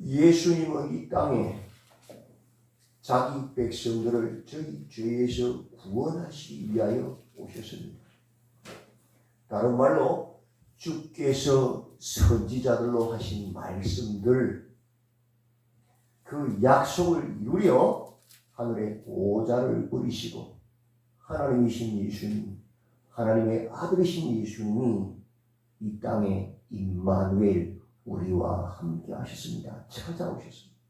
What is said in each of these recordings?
예수님은 이 땅에 자기 백성들을 저희 죄에서 구원하시기 위하여 오셨습니다. 다른 말로 주께서 선지자들로 하신 말씀들, 그 약속을 이루려 하늘의 보좌를 버리시고 하나님이신 예수님, 하나님의 아들이신 예수님이 이 땅에 임마누엘 우리와 함께 하셨습니다. 찾아오셨습니다.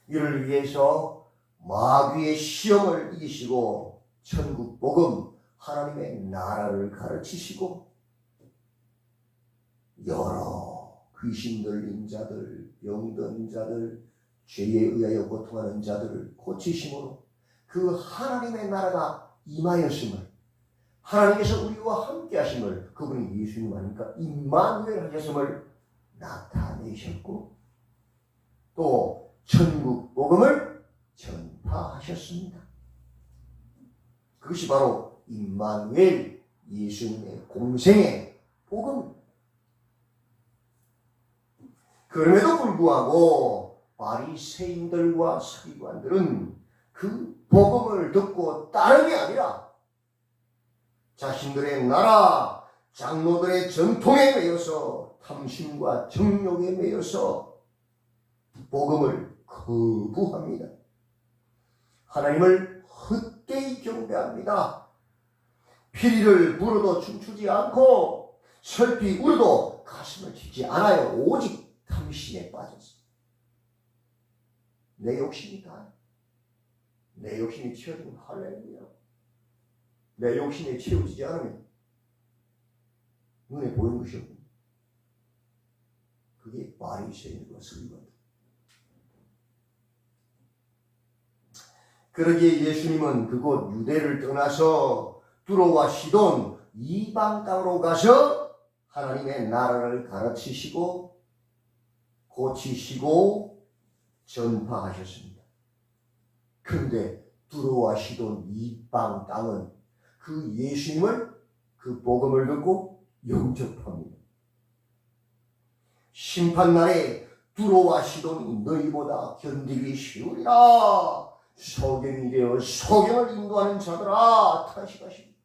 이를 위해서 마귀의 시험을 이기시고 천국 복음, 하나님의 나라를 가르치시고 여러 귀신 들린 자들, 병든 자들, 죄에 의하여 고통하는 자들을 고치심으로 그 하나님의 나라가 임하였음을, 하나님께서 우리와 함께 하심을, 그분이 예수님 아닙니까? 임마누엘 하셨음을 나타내셨고 또 천국 복음을 전파하셨습니다. 그것이 바로 임마누엘, 예수님의 공생의 복음. 그럼에도 불구하고 바리새인들과 서기관들은 그 복음을 듣고 따르는 게 아니라 자신들의 나라, 장로들의 전통에 매여서 탐심과 정욕에 매여서 복음을 거부합니다. 하나님을 헛되이 경배합니다. 피리를 불어도 춤추지 않고 설피 울어도 가슴을 치지 않아요. 오직 탐심에 빠졌어. 내 욕심이 다. 내 욕심이 채워지면 할렐루야. 내 욕심이 채워지지 않으면 눈에 보이는 것이 없고, 그게 바리새인과 서기관들. 그러기에 예수님은 그곳 유대를 떠나서 두로와 시돈 이방 땅으로 가서 하나님의 나라를 가르치시고 고치시고 전파하셨습니다. 그런데 두로와 시돈 이방 땅은 그 예수님을, 그 복음을 듣고 영접합니다. 심판날에 두로와 시돈이 너희보다 견디기 쉬우리라. 소경이 되어 소경을 인도하는 자들아, 탄식하십니다.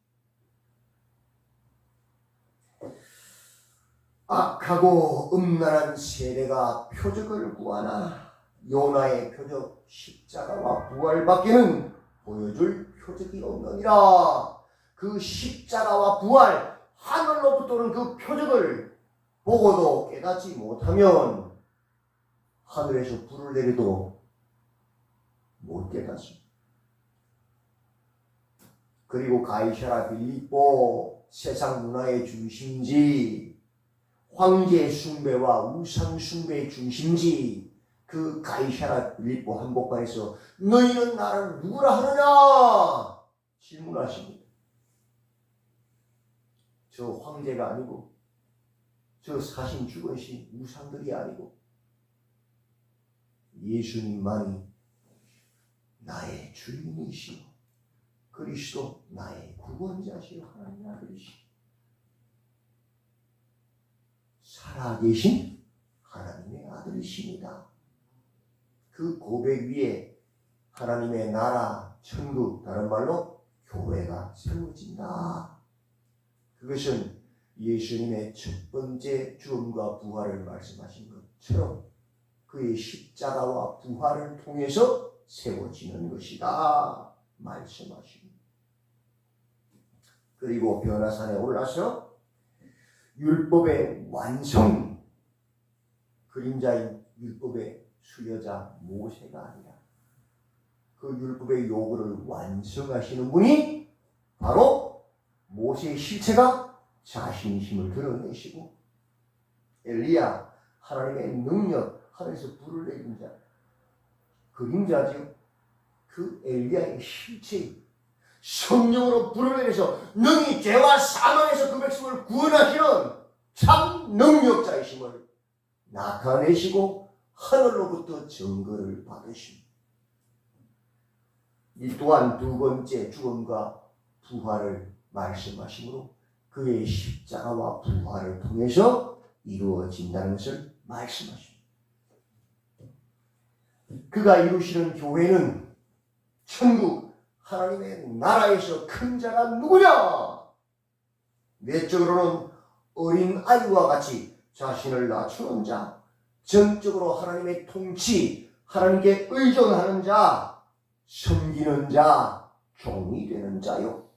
악하고 음란한 세대가 표적을 구하나 요나의 표적 십자가와 부활밖에는 보여줄 표적이 없느니라. 그 십자가와 부활, 하늘로부터 오는 그 표적을 보고도 깨닫지 못하면 하늘에서 불을 내려도 못 깨닫습니다. 그리고 가이사라 빌립보, 세상 문화의 중심지, 황제 숭배와 우상 숭배의 중심지, 그 가이사라 빌립보 한복판에서 너희는 나를 누구라 하느냐 질문하십니다. 저 황제가 아니고 저 사신 죽은 신 우상들이 아니고 예수님만이 나의 주인이시오, 그리스도 나의 구원자시오, 하나님 아들이시오, 살아계신 하나님의 아들이십니다. 그 고백 위에 하나님의 나라, 천국, 다른 말로 교회가 세워진다. 그것은 예수님의 첫 번째 죽음과 부활을 말씀하신 것처럼 그의 십자가와 부활을 통해서 세워지는 것이다 말씀하십니다. 그리고 변화산에 올라서 율법의 완성, 그림자인 율법의 수여자 모세가 아니라 그 율법의 요구를 완성하시는 분이 바로 모세의 실체가 자신이심을 드러내시고, 엘리야, 하나님의 능력, 하늘에서 불을 내린 자, 그림자죠. 그 엘리야의 실체, 성령으로 불을 내려서 능히 죄와 사망에서 그 백성을 구원하시는 참 능력자이심을 나타내시고 하늘로부터 증거를 받으십니다. 이 또한 두 번째 죽음과 부활을 말씀하시므로 그의 십자가와 부활을 통해서 이루어진다는 것을 말씀하십니다. 그가 이루시는 교회는 천국 하나님의 나라에서 큰 자가 누구냐? 내적으로는 어린 아이와 같이 자신을 낮추는 자, 정적으로 하나님의 통치, 하나님께 의존하는 자, 섬기는 자, 종이 되는 자요.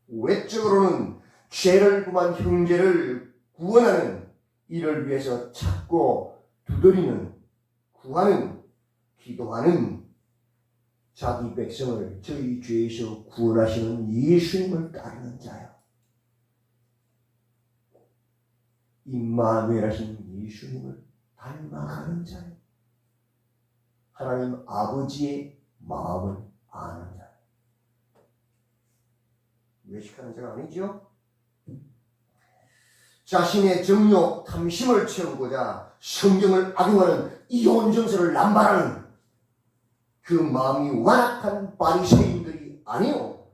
외적으로는 죄를 범한 형제를 구원하는 이를 위해서 찾고 두드리는, 구하는, 기도하는, 자기 백성을 저희 죄에서 구원하시는 예수님을 따르는 자요. 임마누엘 하신 예수님을 닮아가는 자요. 하나님 아버지의 마음을 아는 자요. 외식하는 자가 아니죠. 자신의 정욕, 탐심을 채우고자 성경을 악용하는 이혼 정서를 남발하는 그 마음이 완악한 바리새인들이 아니요.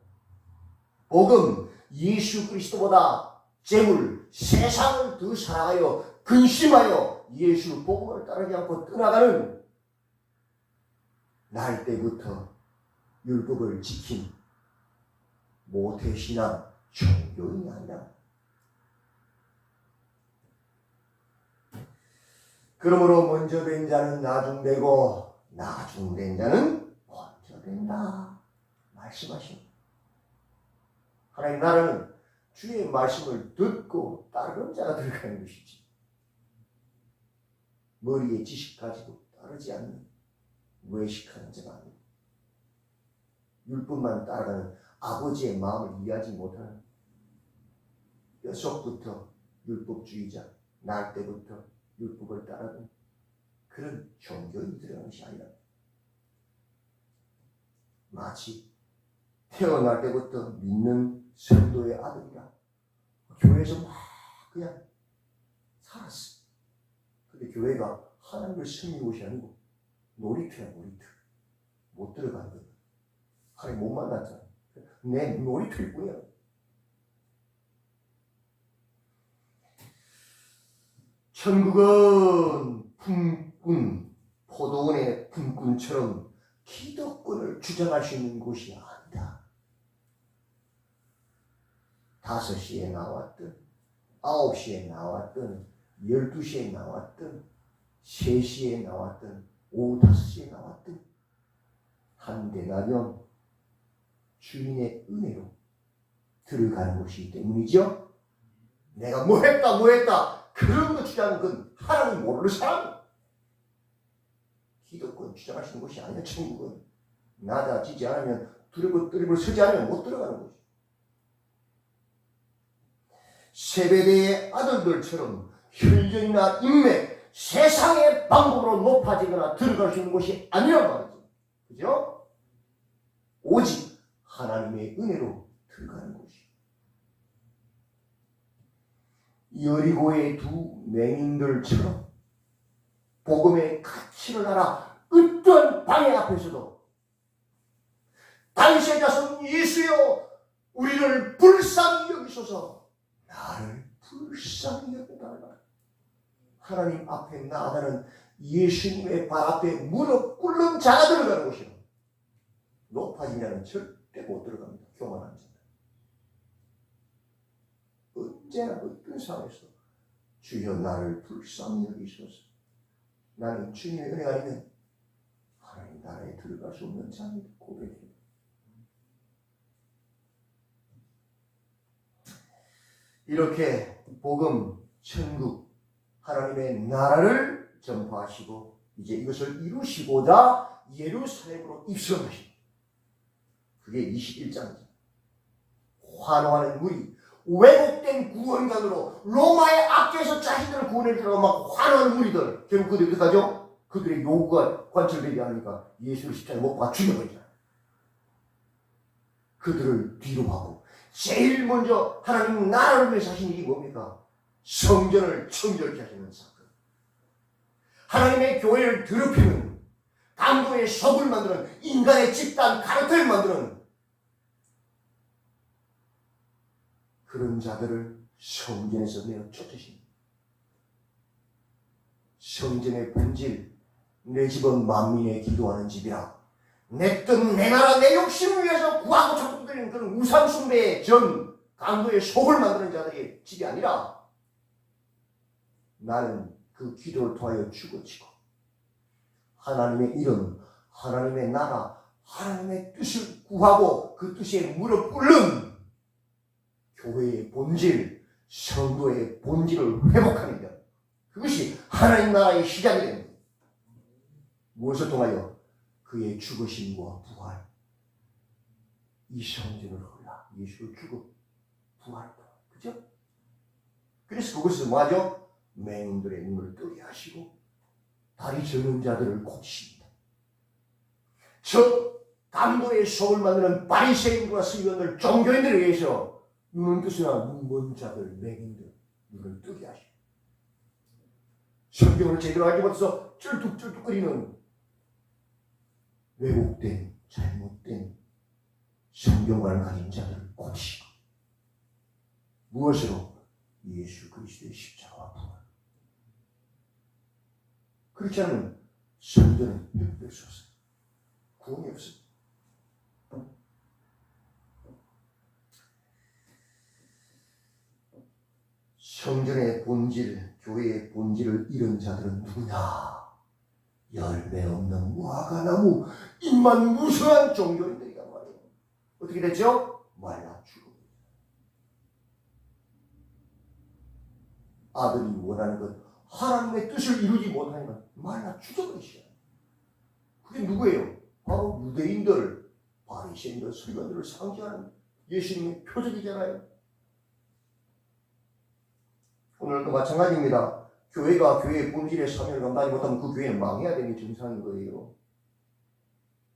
복음, 예수 그리스도보다 재물, 세상을 더 사랑하여 근심하여 예수 복음을 따르지 않고 떠나가는 날 때부터 율법을 지킨 모태신앙 종교인이 아니라. 그러므로 먼저 된 자는 나중되고 나중된 자는 먼저 된다 말씀하십니다. 하나님 나라는 주의 말씀을 듣고 따르는 자가 들어가는 것이지, 머리에 지식 가지고 따르지 않는 외식하는 자가 아니고, 율법만 따라가는 아버지의 마음을 이해하지 못하는 뼛속부터 율법주의자, 날 때부터 율법을 따르는 그런 종교인이 들어가는 것이 아니라, 마치 태어날 때부터 믿는 성도의 아들이라 교회에서 막 그냥 살았어. 근데 교회가 하나님을 섬기는 곳이 아니고 놀이터야, 놀이터. 못 들어가는 거야. 하나님 못 만났잖아. 내 놀이터일 뿐이야. 천국은 품꾼, 포도원의 품꾼처럼 기득권을 주장할 수 있는 곳이 아니다. 5시에 나왔든 9시에 나왔든 12시에 나왔든 3시에 나왔든 오후 5시에 나왔든 한 대나면 주인의 은혜로 들어가는 것이기 때문이죠. 내가 뭐 했다 그런 거 주장하는 건 하나님 모르는 사람. 기득권 주장하시는 것이 아니야. 천국은 낮아지지 않으면, 두리번 서지 않으면 못 들어가는 거지. 세베대의 아들들처럼 혈전이나 인맥, 세상의 방법으로 높아지거나 들어갈 수 있는 것이 아니란 말이지. 그죠? 오직 하나님의 은혜로 들어가는 것이. 여리고의 두 맹인들처럼 복음의 가치를 알아 어떤 방해 앞에서도 다윗의 자손 예수여 우리를 불쌍히 여기소서, 나를 불쌍히 여겨달라. 하나님 앞에 나아가는 예수님의 발 앞에 무릎 꿇는 자가 들어가는 것이요. 높아지냐는 절대 못 들어갑니다. 교만한 자. 언제나 어떤 상황에서 주여 나를 불쌍히 여기소서, 나는 주님의 은혜가 아니면 하나님 나라에 들어갈 수 없는 자입니다. 고백해요. 이렇게 복음, 천국, 하나님의 나라를 전파하시고 이제 이것을 이루시고자 예루살렘으로 입성하십니다. 그게 21장이죠. 환호하는 무리, 왜곡된 구원관으로 로마의 악계에서 자신들을 구원해주려고 막 환호하는 무리들, 결국 그들이 어떡하죠? 그들의 요구가 관철되지 않으니까 예수를 십자가에 못 박아 죽여버리잖아요. 그들을 뒤로 하고 제일 먼저 하나님 나라를 위해서 하신 일이 뭡니까? 성전을 청결케 하시는 사건. 하나님의 교회를 더럽히는, 강도의 속을 만드는, 인간의 집단 카르텔을 만드는 그런 자들을 성전에서 내어 쫓으십니다. 성전의 본질, 내 집은 만민의 기도하는 집이라. 내 뜻, 내 나라, 내 욕심을 위해서 구하고 천국드리는 그런 우상숭배의 강도의 속을 만드는 자들의 집이 아니라 나는 그 기도를 통하여 죽어지고 하나님의 이름, 하나님의 나라, 하나님의 뜻을 구하고 그 뜻에 무릎 꿇는 교회의 본질, 성도의 본질을 회복하는 것. 그것이 하나님 나라의 시작이 됩니다. 무엇을 통하여? 그의 죽으심과 부활. 이 성전을 헐라. 예수를 죽어 부활했다. 그죠? 그래서 그것을 뭐하죠? 맹인들의 눈을 뜨게 하시고 다리 저는 자들을 고치십니다. 저 강도의 속을 만드는 바리새인과 서기관들, 종교인들에 의해서 눈은 뜨시나 눈먼 자들, 맹인들 눈을 뜨게 하시고 성경을 제대로 알지 못해서 쩔뚝쩔뚝거리는 왜곡된 잘못된 성경관을 가진 자들을 고치시고 무엇으로? 예수 그리스도의 십자가와 부활. 그렇지 않으면 성전은 벽될 수 없어요. 구원이 없어요. 성전의 본질, 교회의 본질을 잃은 자들은 누구냐? 열매 없는 무화과나무, 입만 무성한 종교인들이란 말이에요. 어떻게 됐죠? 말라 죽어. 아들이 원하는 것, 하나님의 뜻을 이루지 못하는 것, 말라 죽어버리시죠. 그게 누구예요? 바로 유대인들, 바리새인들, 서기관들을 상징하는 예수님의 표적이잖아요. 오늘도 마찬가지입니다. 교회가 교회의 본질의 사명을 감당하지 못하면 그 교회는 망해야 되는 게 정상인 거예요.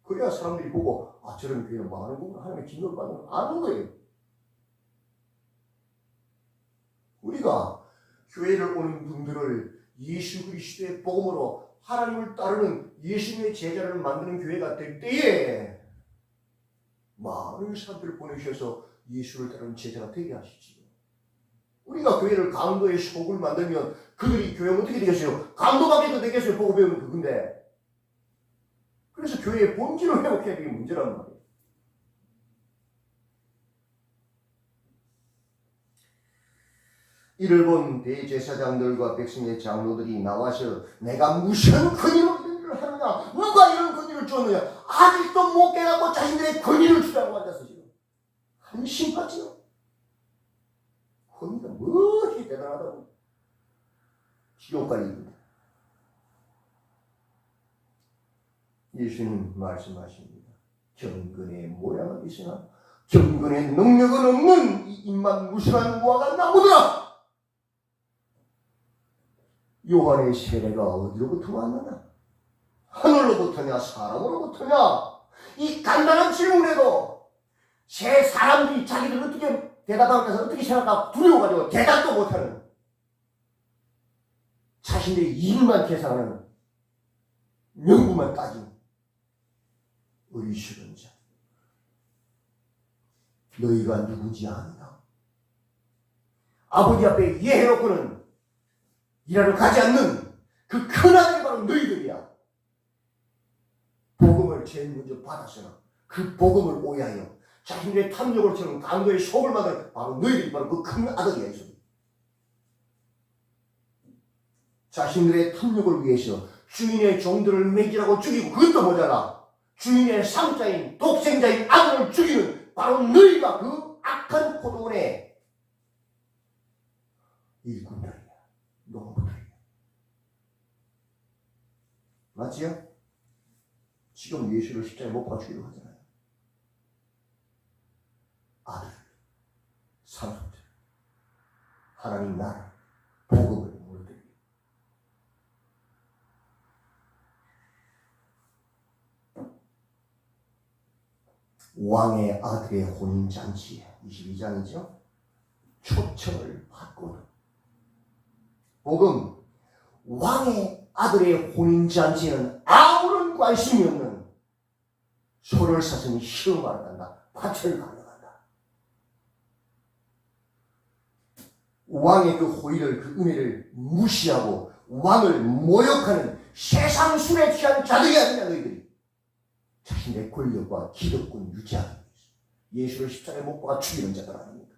그래야 사람들이 보고 아 저런 교회는 망하는구나 하나님의 진노를 받는 걸 아는 거예요. 우리가 교회를 오는 분들을 예수 그리스도의 복음으로 하나님을 따르는 예수님의 제자를 만드는 교회가 될 때에 많은 사람들을 보내주셔서 예수를 따르는 제자가 되게 하시지. 우리가 교회를 강도의 속을 만들면 그들이 교회가 어떻게 되겠어요? 강도밖에 더 되겠어요? 보고 배우는 그건데. 그래서 교회의 본질을 회복해야 되는 게 문제란 말이에요. 이를 본 대제사장들과 백성의 장로들이 나와서 내가 무슨 권위로 이런 일을 하느냐? 누가 이런 권위를 주었느냐? 아직도 못 깨닫고 자신들의 권위를 주라고 앉아서 지금 한심하지요. 권위가 무엇이 대단하다고 지옥까지 이릅니다. 예수님 말씀하십니다. 경건의 모양은 있으나 경건의 능력은 없는 이 입만 무심한 무화과 나무들아. 요한의 세례가 어디로부터 왔느냐? 하늘로부터냐 사람으로부터냐? 이 간단한 질문에도 새 사람들이 자기들 어떻게 대답하면서 어떻게 생각하고 두려워가지고 대답도 못하는 자신들의 일만 계산하는 명분만 따지는 어리석은 자. 너희가 누군지 아느냐? 아버지 앞에 예해놓고는 일하러 가지 않는 그 큰 아들이 바로 너희들이야. 복음을 제일 먼저 받았으나 그 복음을 오해하여 자신들의 탐욕을 채우는 강도의 속을 만드는 바로 너희들이 바로 그 큰 아들이야. 이 자신들의 탐욕을 위해서 주인의 종들을 매질하고 죽이고 그것도 모자라 주인의 상자인 독생자인 아들을 죽이는 바로 너희가 그 악한 포도원의 일꾼들이야. 농부들이야. 맞지요? 지금 예수를 십자가에 못 박아 죽이려고 하잖아요. 아들, 삼손들, 하나님 나라, 복음을 물들이고 왕의 아들의 혼인잔치 22장이죠. 초청을 받고는 복음 왕의 아들의 혼인잔치는 아무런 관심이 없는 소를 사슴이 시험하러 간다. 밭을 가러 간다. 왕의 그 호의를 그 은혜를 무시하고 왕을 모욕하는 세상 술에 취한 자들이 아니냐 너희들이. 자신의 권력과 기득권 유지하기 위해서 예수를 십자가에 못 박아 죽이는 자들 아닙니까?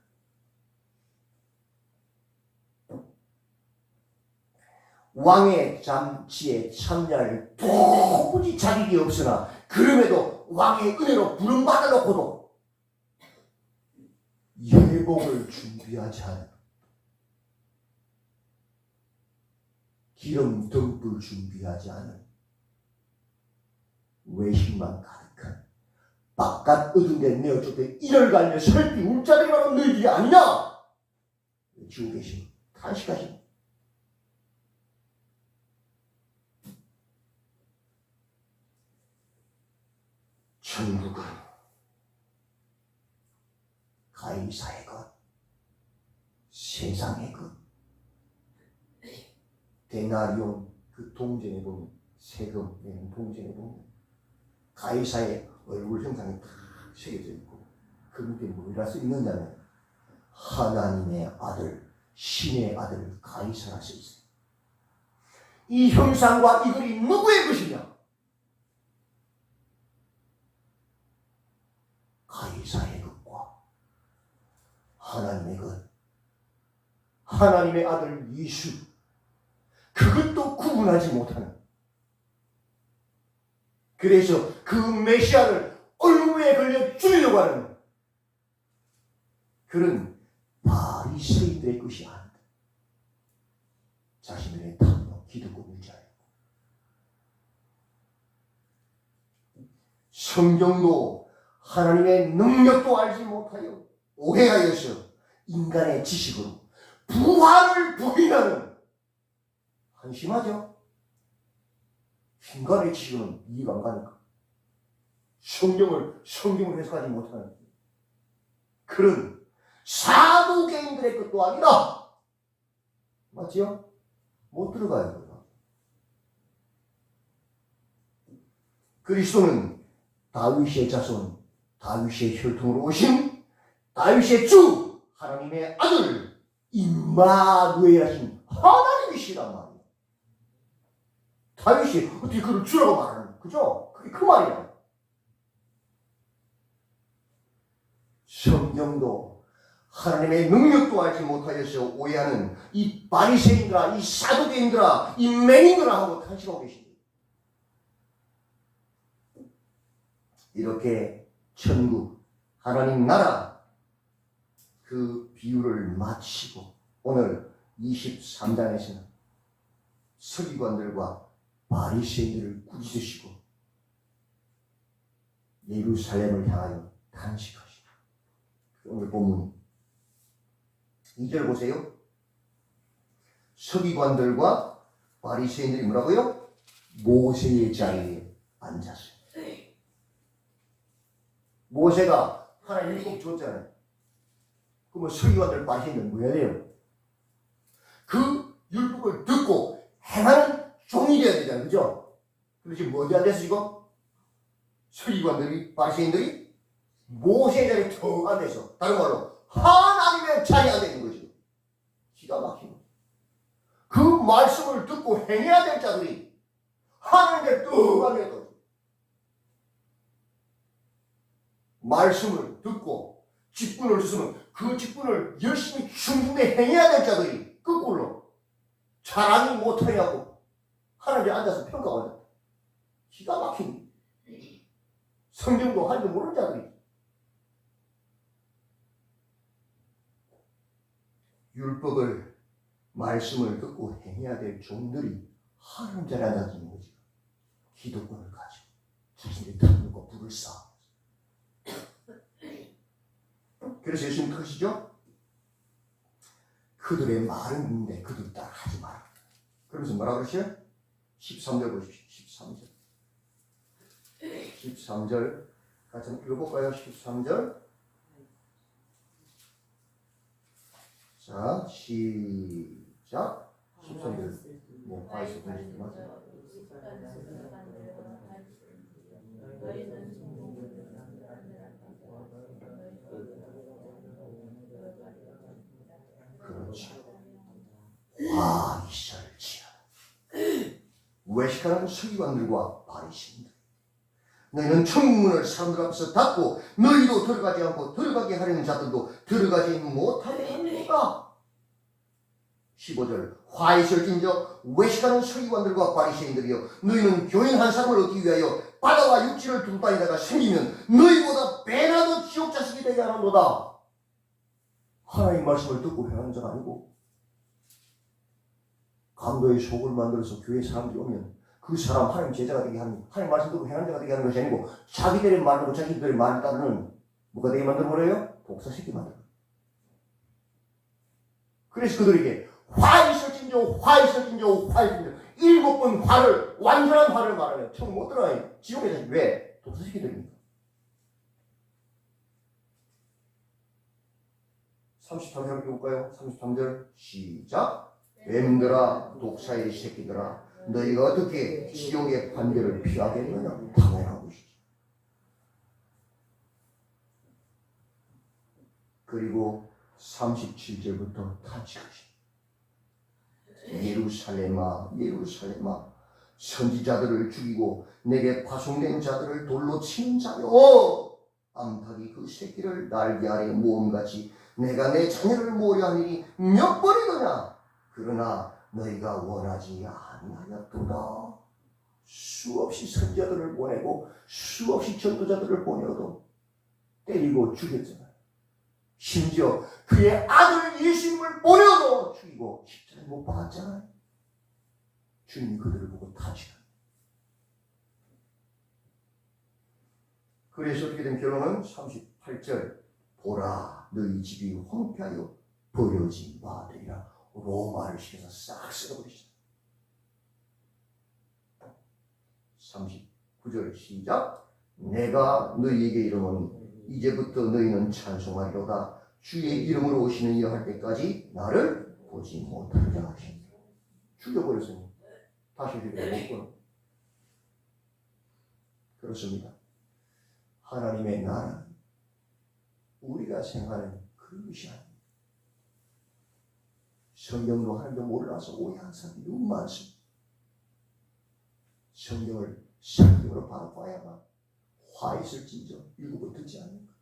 왕의 잔치에 참여할 도무지 자격이 없으나 그럼에도 왕의 은혜로 부름받아 놓고도 예복을 준비하지 않은, 기름 듬불 준비하지 않은, 외식만 가득한 바깥 어두운 데 내어쫓겨 이를 갈며 설피 울자들이 바로 너희들이 아니냐. 지고 계시고 탄식하시고. 천국은 가이사의 것, 세상의 것. 데나리온 그 동전에 보면, 세금 내는 동전에 보면 가이사의 얼굴 형상이 다 새겨져 있고 그 밑에 뭐라 써 있느냐면 하나님의 아들, 신의 아들 가이사라 써 있어요. 이 형상과 이 글이 누구의 것이냐? 가이사의 것과 하나님의 것, 하나님의 아들 예수, 그것도 구분하지 못하는, 그래서 그 메시아를 얼굴에 걸려 죽이려고 하는 그런 바리새인들의 것이 아니다. 자신들의 탐욕, 기득권 유지하였고, 성경도 하나님의 능력도 알지 못하여 오해하여서 인간의 지식으로 부활을 부인하는, 한심하죠? 인간의 지식은 이해가 안 가니까 성경을 해석하지 못하는 그런 사두개인들의 것도 아니라, 맞지요? 못 들어가요. 그리스도는 다윗의 자손, 다윗의 혈통으로 오신 다윗의 주, 하나님의 아들 임마누엘 하신 하나님이시란 말이에요. 다윗이 어떻게 그를 주라고 말하는, 그죠? 그게 그 말이야. 성경도 하나님의 능력도 알지 못하여서 오해하는 이 바리새인들아, 이 사두개인들아, 이 맹인들아 하고 탄식하고 계십니다. 이렇게 천국, 하나님 나라 그 비유를 마치고 오늘 23장에서는 서기관들과 바리새인들을 꾸짖으시고 예루살렘을 향하여 탄식하시고, 오늘 본문 2절 보세요. 서기관들과 바리새인들이 뭐라고요? 모세의 자리에 앉았어요. 모세가 하나님 율법 줬잖아요. 그러면 서기관들 바리새인들은 뭐 해야 돼요? 그 율법을 듣고 행하는 종이 되어야 되잖아요. 그죠? 근데 지금 뭐 어디 앉았어 지금? 서기관들이, 바리새인들이 모세의 자리에 턱 앉아서, 다른 말로 하나님의 자리에 앉아있는 거죠. 기가 막히고, 그 말씀을 듣고 행해야 될 자들이 하나님의 턱 앉아있거든요. 말씀을 듣고 직분을 줬으면 그 직분을 열심히 충분히 행해야 될 자들이 거꾸로 잘하지 못하냐고 하나님이 앉아서 평가하는, 기가 막힌, 성경도 할 줄 모르는 자들이. 율법을, 말씀을 듣고 행해야 될 종들이 하나님 자리에 앉아있는 거지. 기득권을 가지고 자신의 탐욕과 불을 쌓아. 그래서 예수님 그러시죠? 그들의 말은 있는데 그들 따라 하지 마라. 그러면서 뭐라 그러시요? 13절 보십시오. 13절 같이 한번 읽어볼까요? 13절. 자, 시작. 13절. 뭐, 과에서 보시죠. 맞아요. 그렇죠. 와, 이설지야. 외식하는 서기관들과 바리새인들, 너희는 천국문을 사람들 앞에서 닫고 너희도 들어가지 않고 들어가게 하려는 자들도 들어가지 못하게 합니까? 15절 화 있을진저 외식하는 서기관들과 바리새인들이여, 너희는 교인 한 사람을 얻기 위하여 바다와 육지를 두루다니다가 생기면 너희보다 배나도 지옥 자식이 되게 하는도다. 하나님 말씀을 듣고 행하는 자가 아니고 강도의 속을 만들어서 교회 사람들이 오면 그 사람 하나님 제자가 되게 하는, 하나님 말씀 듣고 행하는 자가 되게 하는 것이 아니고 자기들의 말로 자기들의 말을 따르는 뭐가 되게 만들어 버려요? 독사새끼 만들어. 그래서 그들에게 화 있을진저 화 있을진저 화 있을진저 7번 화를, 완전한 화를 말하면 천국 못 들어가요. 지옥에 자식. 왜? 독사새끼들입니다. 33절 볼까요? 33절 시작. 뱀들아 독사의 새끼들아, 너희가 어떻게 지옥의 판결을 피하겠느냐? 당연한 것이지. 그리고 37절부터 타치하시. 예루살렘아 예루살렘아, 선지자들을 죽이고 내게 파송된 자들을 돌로 치는 자여, 암탉이 그 새끼를 날개 아래 모험같이 내가 내 자녀를 모으려 하니 몇 번이더냐? 그러나 너희가 원하지 아니하였도다. 수없이 선지자들을 보내고 수없이 전도자들을 보내어도 때리고 죽였잖아요. 심지어 그의 아들 예수님을 보내어도 죽이고 십자가에 못 박았잖아요. 주님이 그들을 보고 타시다. 그래서 어떻게 된 결론은 38절 보라 너희 집이 황폐하여 버려진 바되리라. 로마를 시켜서 싹 쓸어버리시다. 39절 시작. 내가 너희에게 이르노니 이제부터 너희는 찬송하리로다. 주의 이름으로 오시는 이여 할 때까지 나를 보지 못하리라 하시니. 죽여버렸으니 다시 우리가 못 보는. 그렇습니다. 하나님의 나라는 우리가 생각하는 그것이 아닙니다. 성경도 하나님도 몰라서 오해한 사람이 너무 많습니다. 성경을 성경으로 바라봐야만 화 있을진저 일곱을 듣지 않는가.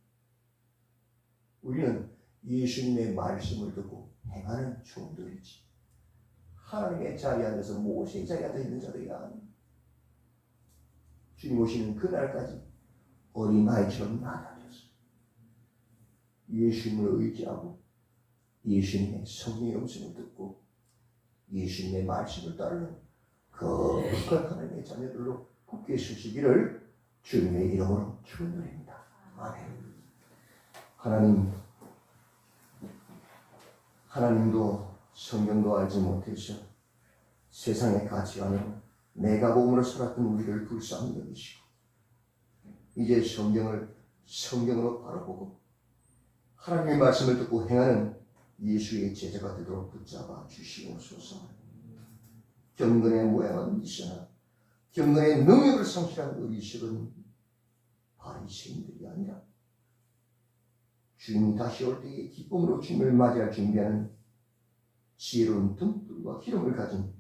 우리는 예수님의 말씀을 듣고 행하는 종들이지, 하나님의 자리에 앉아서 모세의 자리에 앉아 있는 자들이 아닙니다. 주님 오시는 그날까지 어린아이처럼 나다렸어요. 예수님을 의지하고 예수님의 성령의 음성을 듣고 예수님의 말씀을 따르는 거룩한 하나님의 자녀들로 굳게 서시기를 주님의 이름으로 축원드립니다. 아멘. 하나님도 성경도 알지 못해서 세상의 가치관으로 내가복음으로 살았던 우리를 불쌍히 여기시고 이제 성경으로 바라보고 하나님의 말씀을 듣고 행하는 예수의 제자가 되도록 붙잡아 주시옵소서. 경건의 모양은 있으나 경건의 능력을 상실한 의식은 바리새인들이 아니라 주님이 다시 올 때에 기쁨으로 주님을 맞이할 준비하는 지혜로운 등불과 기름을 가진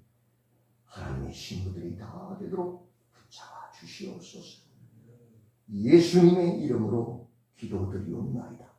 하나님의 신부들이 다 되도록 붙잡아 주시옵소서. 예수님의 이름으로 기도드리옵나이다.